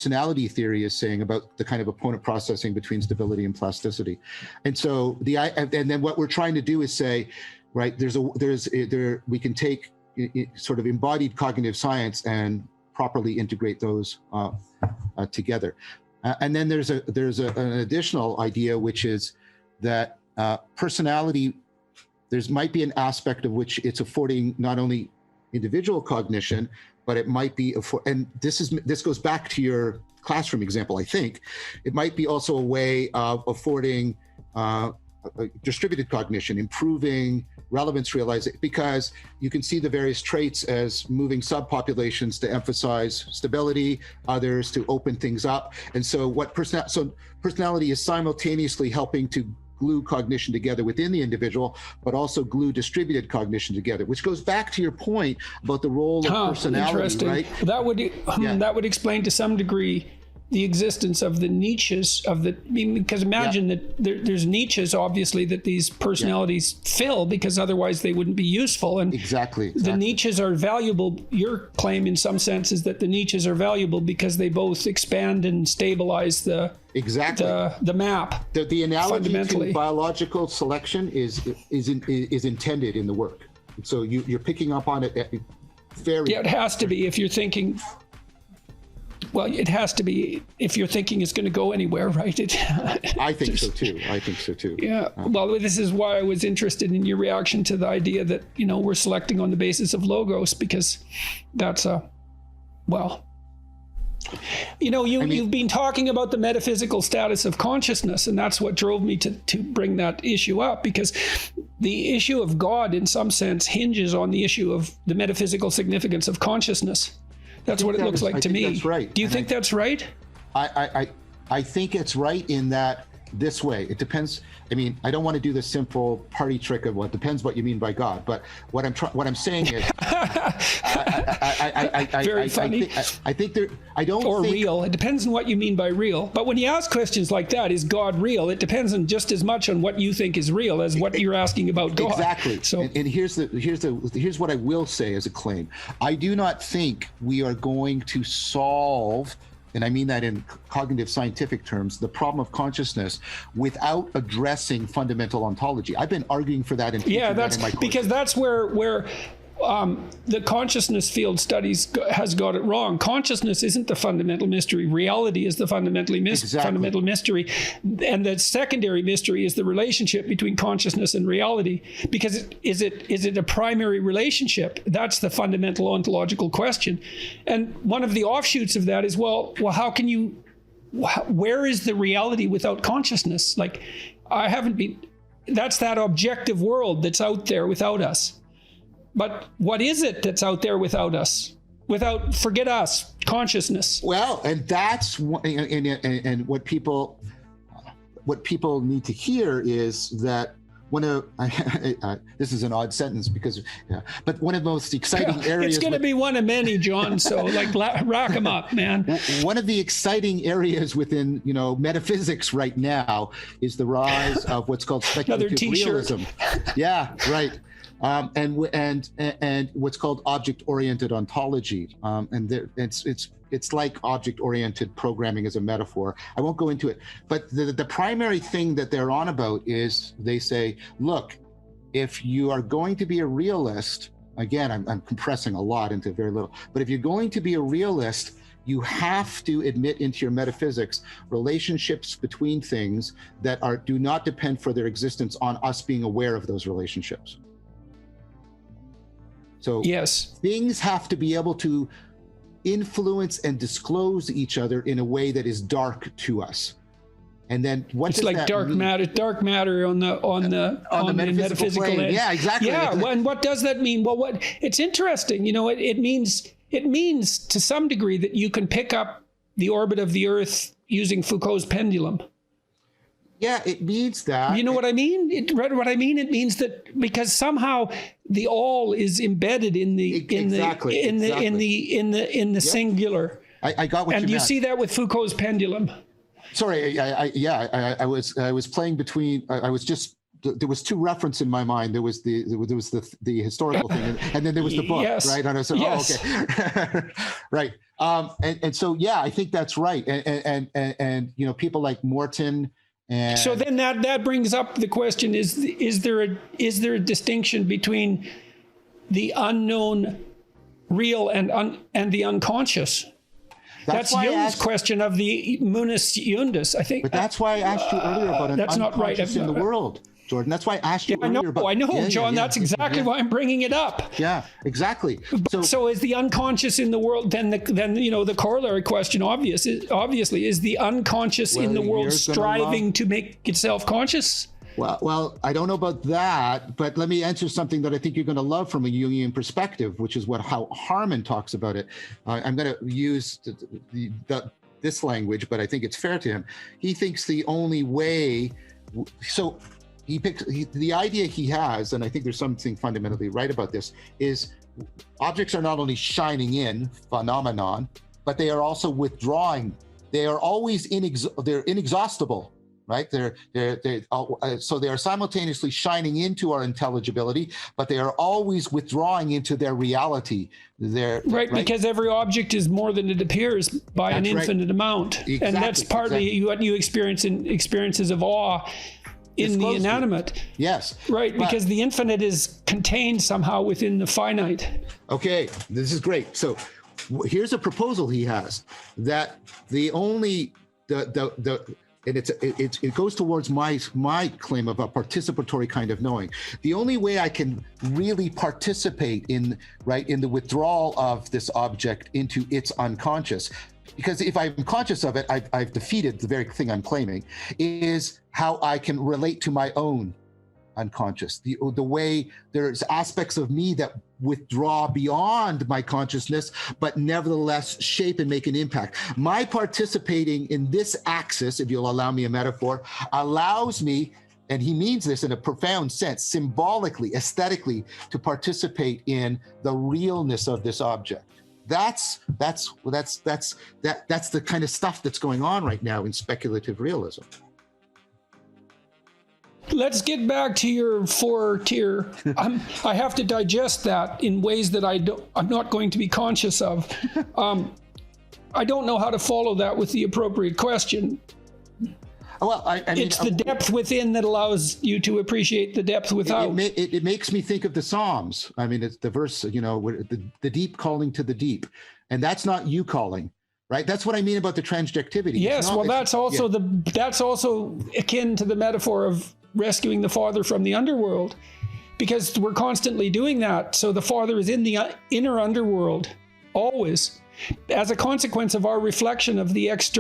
personality theory is saying about the kind of opponent processing between stability and plasticity. And so and then what we're trying to do is say, right, we can take sort of embodied cognitive science and properly integrate those together. And then there's an additional idea, which is that personality, might be an aspect of which it's affording not only individual cognition, but it might be, and this goes back to your classroom example, I think. It might be also a way of affording distributed cognition, improving relevance realization, because you can see the various traits as moving subpopulations to emphasize stability, others to open things up. And so personality is simultaneously helping to glue cognition together within the individual, but also glue distributed cognition together, which goes back to your point about the role of personality, right? That would explain to some degree the existence of the niches because imagine that there's niches, obviously, that these personalities fill, because otherwise they wouldn't be useful. And exactly. The niches are valuable. Your claim in some sense is that the niches are valuable because they both expand and stabilize the map. The analogy to biological selection is intended in the work. So you're picking up on it very. Yeah, it has to be if you're thinking. Well, it has to be if you're thinking it's going to go anywhere, right? I think so too. Yeah. Well, this is why I was interested in your reaction to the idea that, we're selecting on the basis of logos, because that's you've been talking about the metaphysical status of consciousness, and that's what drove me to bring that issue up, because the issue of God, in some sense, hinges on the issue of the metaphysical significance of consciousness. That's what it looks like to me. That's right. Do you think that's right? I think it's right in that this way. It depends. I mean, I don't want to do the simple party trick of it depends what you mean by God. But what I'm saying is, very funny. I think there. I don't. Or think, real. It depends on what you mean by real. But when you ask questions like that, is God real? It depends on just as much on what you think is real as what you're asking about God. Exactly. So, and here's what I will say as a claim. I do not think we are going to solve, and I mean that in cognitive scientific terms, the problem of consciousness without addressing fundamental ontology. I've been arguing for that in my course. Because that's where the consciousness field studies has got it wrong. Consciousness isn't the fundamental mystery. Reality is the fundamental mystery. And the secondary mystery is the relationship between consciousness and reality. Because is it a primary relationship? That's the fundamental ontological question. And one of the offshoots of that is, well, how can you, where is the reality without consciousness? Like, that's that objective world that's out there without us. But what is it that's out there without us? Forget us, consciousness. Well, and that's and what people need to hear is that this is an odd sentence but one of the most exciting areas. It's going to be one of many, John. So rack them up, man. One of the exciting areas within metaphysics right now is the rise of what's called speculative realism. Yeah, right. And what's called object-oriented ontology, it's like object-oriented programming as a metaphor. I won't go into it, but the primary thing that they're on about is they say, look, if you are going to be a realist, again, I'm compressing a lot into very little, but if you're going to be a realist, you have to admit into your metaphysics relationships between things that do not depend for their existence on us being aware of those relationships. So yes, things have to be able to influence and disclose each other in a way that is dark to us. And then it's like dark matter on the metaphysical plane. Yeah, exactly. Yeah, and what does that mean? Well, it's interesting. It means to some degree that you can pick up the orbit of the Earth using Foucault's pendulum. Yeah, it means that. You know what I mean? It means that because somehow the all is embedded in the singular. I got what you meant. And you see that with Foucault's pendulum. Sorry, I was playing between. There was two references in my mind. There was the historical thing, and then there was the book, yes. right? And I said, yes. Oh, okay, right. And so, yeah, I think that's right. And you know, people like Morton. And so then that brings up the question: is there a distinction between the unknown, real, and the unconscious? That's Jung's question of the munus iundus, I think. But that's why I asked you earlier about an unconscious in the world, Jordan. That's why I asked you earlier about... I know, John. That's exactly why I'm bringing it up. Yeah, exactly. So is the unconscious in the world, then you know, the corollary question obviously is the unconscious in the world striving to make itself conscious? Well, I don't know about that, but let me answer something that I think you're going to love from a Jungian perspective, which is how Harman talks about it. I'm going to use this language, but I think it's fair to him. He thinks the only way, so the idea he has, and I think there's something fundamentally right about this, is objects are not only shining in, phenomenon, but they are also withdrawing. They are always they're inexhaustible. Right? So they are simultaneously shining into our intelligibility, but they are always withdrawing into their reality. Right, because every object is more than it appears by an infinite amount. Exactly, and that's partly what you experience in experiences of awe in the inanimate. Yes. Right, because the infinite is contained somehow within the finite. Okay, this is great. So here's a proposal he has, that the only and it goes towards my claim of a participatory kind of knowing. The only way I can really participate in the withdrawal of this object into its unconscious, because if I'm conscious of it, I've defeated the very thing I'm claiming, is how I can relate to my own unconscious. The way there's aspects of me that withdraw beyond my consciousness, but nevertheless shape and make an impact. My participating in this axis, if you'll allow me a metaphor, allows me, and he means this in a profound sense, symbolically, aesthetically, to participate in the realness of this object. That's the kind of stuff that's going on right now in speculative realism. Let's get back to your 4-tier. I have to digest that in ways that I'm not going to be conscious of. I don't know how to follow that with the appropriate question. Well, I mean, it's the depth within that allows you to appreciate the depth without. It makes me think of the Psalms. I mean, it's the verse, you know, the deep calling to the deep, and that's not you calling. Right, that's what I mean about the transjectivity. Yes, that's also akin to the metaphor of rescuing the father from the underworld, because we're constantly doing that. So the father is in the inner underworld always, as a consequence of our reflection of the external